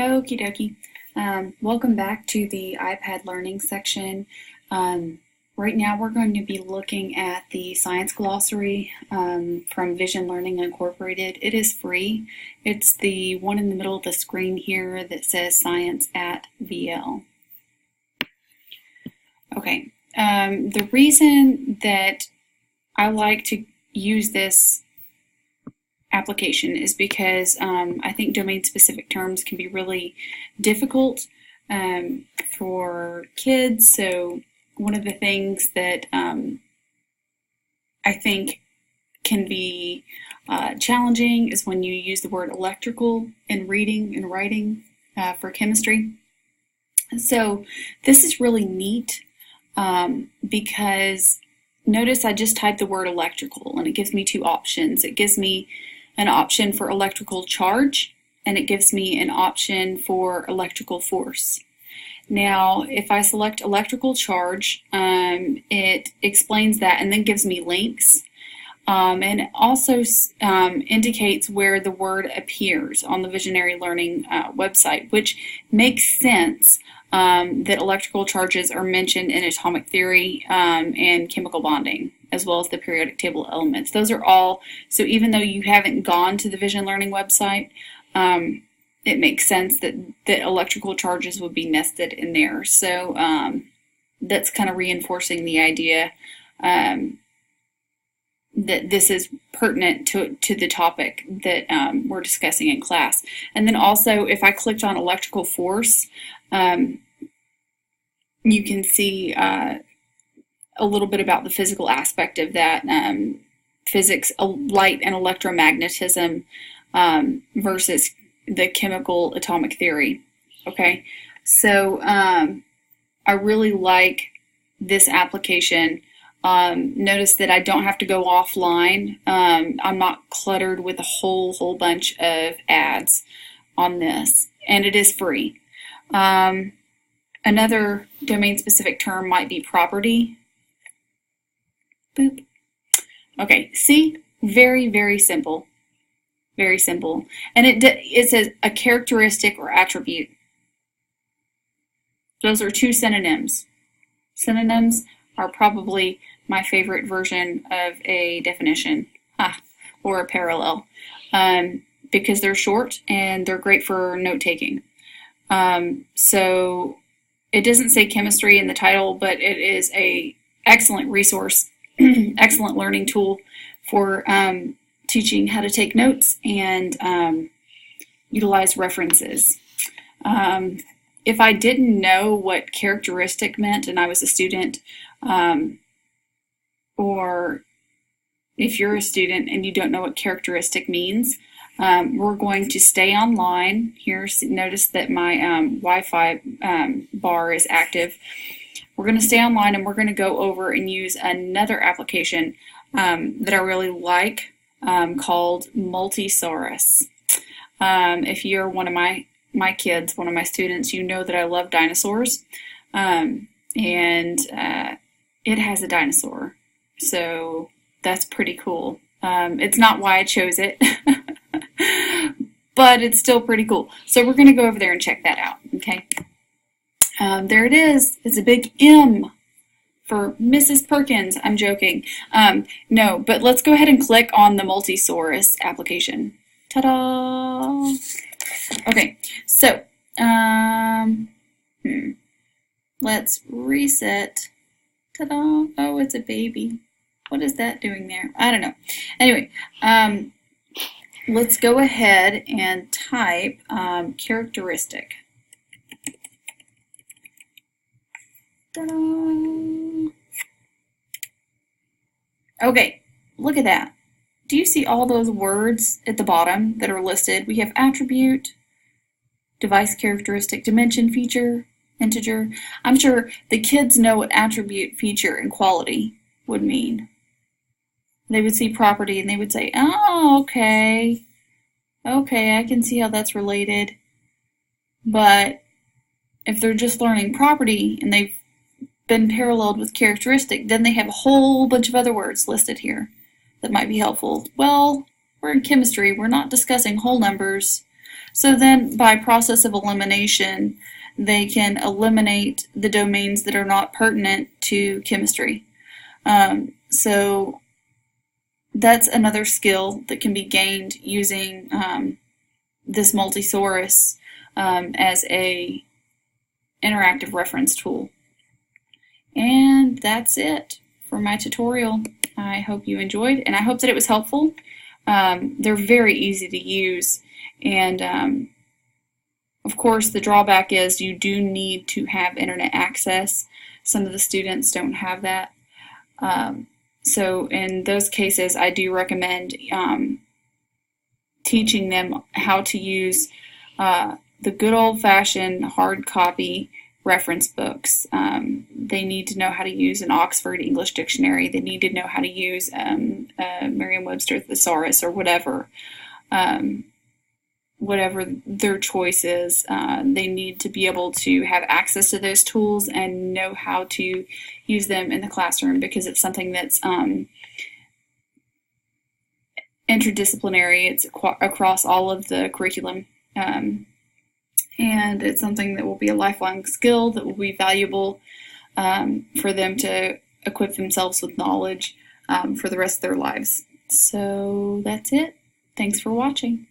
Okie dokie. Welcome back to the iPad Learning section. Right now we're going to be looking at the Science Glossary from Vision Learning Incorporated. It is free. It's the one in the middle of the screen here that says Science at VL. Okay, the reason that I like to use this application is because I think domain-specific terms can be really difficult for kids. So one of the things that I think can be challenging is when you use the word electrical in reading and writing for chemistry. So this is really neat because notice I just typed the word electrical and it gives me two options. It gives me an option for electrical charge, and it gives me an option for electrical force. Now, if I select electrical charge, it explains that and then gives me links. And it also indicates where the word appears on the Visionary Learning website, which makes sense that electrical charges are mentioned in atomic theory and chemical bonding, as well as the periodic table elements. Those are all, so even though you haven't gone to the Vision Learning website, it makes sense that electrical charges would be nested in there. So that's kind of reinforcing the idea that this is pertinent to the topic that we're discussing in class. And then also, if I clicked on electrical force, you can see a little bit about the physical aspect of that, physics, light and electromagnetism versus the chemical atomic theory. Okay, so I really like this application. Notice that I don't have to go offline. I'm not cluttered with a whole bunch of ads on this, and it is free. Another domain-specific term might be property. Boop. Okay, see? Very, very simple. Very simple. And it says a characteristic or attribute. Those are two synonyms. Synonyms are probably my favorite version of a definition or a parallel because they're short and they're great for note-taking. So it doesn't say chemistry in the title, but it is an excellent resource, excellent learning tool for teaching how to take notes and utilize references. If I didn't know what characteristic meant and I was a student, or if you're a student and you don't know what characteristic means, we're going to stay online. Here, notice that my Wi-Fi bar is active. We're going to stay online and we're going to go over and use another application that I really like called Multisaurus. If you're one of my kids, one of my students, you know that I love dinosaurs, and it has a dinosaur, so that's pretty cool. It's not why I chose it, but it's still pretty cool. So we're going to go over there and check that out, okay? There it is. It's a big M for Mrs. Perkins. I'm joking. No, but let's go ahead and click on the Multisaurus application. Ta-da! Okay, so let's reset. Ta-da! Oh, it's a baby. What is that doing there? I don't know. Anyway, let's go ahead and type characteristic. Ta-da! Okay, look at that. Do you see all those words at the bottom that are listed? We have attribute, device characteristic, dimension, feature, integer. I'm sure the kids know what attribute, feature, and quality would mean. They would see property and they would say, oh, okay. Okay, I can see how that's related. But if they're just learning property and they've been paralleled with characteristic, then they have a whole bunch of other words listed here that might be helpful. Well, we're in chemistry. We're not discussing whole numbers. So then by process of elimination, they can eliminate the domains that are not pertinent to chemistry. So that's another skill that can be gained using this multisaurus as a interactive reference tool. And that's it for my tutorial. I hope you enjoyed, and I hope that it was helpful. They're very easy to use, and of course the drawback is you do need to have internet access. Some of the students don't have that. So in those cases, I do recommend teaching them how to use the good old-fashioned hard copy reference books. They need to know how to use an Oxford English Dictionary. They need to know how to use Merriam-Webster Thesaurus or whatever. Whatever their choice is, they need to be able to have access to those tools and know how to use them in the classroom, because it's something that's interdisciplinary. It's across all of the curriculum, and it's something that will be a lifelong skill that will be valuable for them to equip themselves with knowledge for the rest of their lives. So that's it. Thanks for watching.